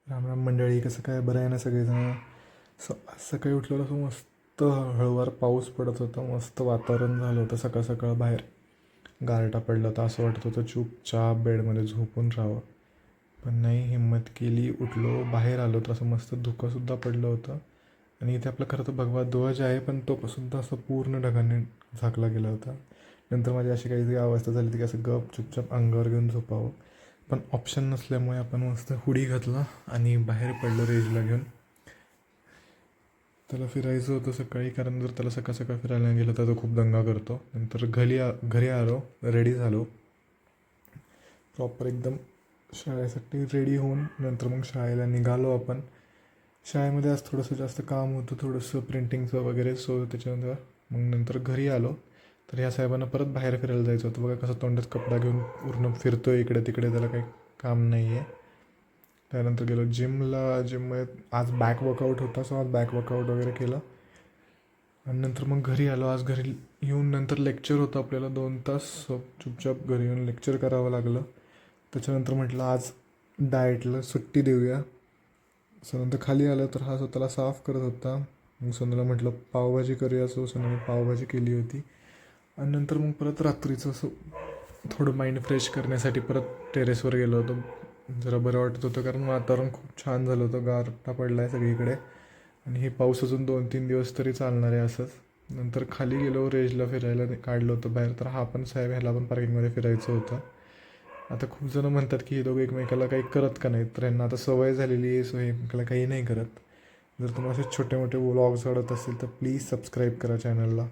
राम राम मंडळी, कसं काय? बरं आहे ना सगळेजण? सकाळी उठलेलं असं मस्त हळूवार पाऊस पडत होता. मस्त वातावरण झालं होतं. सकाळ सकाळ बाहेर गारठा पडला होता. असं वाटत होतं चुपचाप बेडमध्ये झोपून राहावं. पण नाही, हिंमत केली, उठलो, बाहेर आलो तर असं मस्त धुकंसुद्धा पडलं होतं. आणि इथे आपलं खरं तर भगवा ध्वज आहे, पण तो सुद्धा असं पूर्ण ढगाने झाकला गेला होता. नंतर माझी अशी काही अवस्था झाली होती की असं गप चुपचाप अंगावर घेऊन झोपावं. पण ऑप्शन नसल्यामुळे आपण मस्त हुडी घातला आणि बाहेर पडलो रेजला घेऊन. त्याला फिरायचं होतं सकाळी, कारण जर त्याला सकाळ सकाळ फिरायला नाही गेलं तर तो खूप दंगा करतो. नंतर घरी आलो, रेडी झालो प्रॉपर एकदम शाळेसाठी रेडी होऊन. नंतर मग शाळेला निघालो आपण. शाळेमध्ये आज थोडंसं जास्त काम होतं, थोडंसं प्रिंटिंगचं वगैरे. सो त्याच्यानंतर मग नंतर घरी आलो. तर ह्या साहेबांना परत बाहेर फिरायला जायचं होतं. बघा कसं तोंडात कपडा घेऊन पूर्ण फिरतो इकडे तिकडे, त्याला काही काम नाही आहे. त्यानंतर गेलो जिममध्ये. आज बॅक वर्कआउट होता, सो आज बॅक वर्कआउट वगैरे केलं. आणि नंतर मग घरी आलो. आज घरी येऊन नंतर लेक्चर होतं आपल्याला 2 तास. सो चुपचाप घरी येऊन लेक्चर करावं लागलं. त्याच्यानंतर म्हटलं आज डाएटला सुट्टी देऊया. सो नंतर खाली आलं तर हा स्वतःला साफ करत होता. मग सोनूला म्हटलं पावभाजी करूया, सो सोनूने पावभाजी केली होती. आणि नंतर मग परत रात्रीचं असं थोडं माइंड फ्रेश करण्यासाठी परत टेरेसवर गेलो होतो. जरा बरं वाटत होतं, कारण वातावरण खूप छान झालं होतं. गारठा पडला आहे सगळीकडे आणि हे पाऊस अजून 2-3 दिवस तरी चालणार आहे असंच. नंतर खाली गेलो, रेजला फिरायला काढलं होतं बाहेर. तर हा पण साहेब, ह्याला पण पार्किंगमध्ये फिरायचं होतं. आता खूप जणं म्हणतात की हे दोघं एकमेकाला काही करत का नाहीत, तर यांना आता सवय झालेली आहे, सो हे एकमेकाला काही नाही करत. जर तुम्हाला असे छोटे मोठे व्लॉग्स आवडत असतील तर प्लीज सबस्क्राईब करा चॅनलला.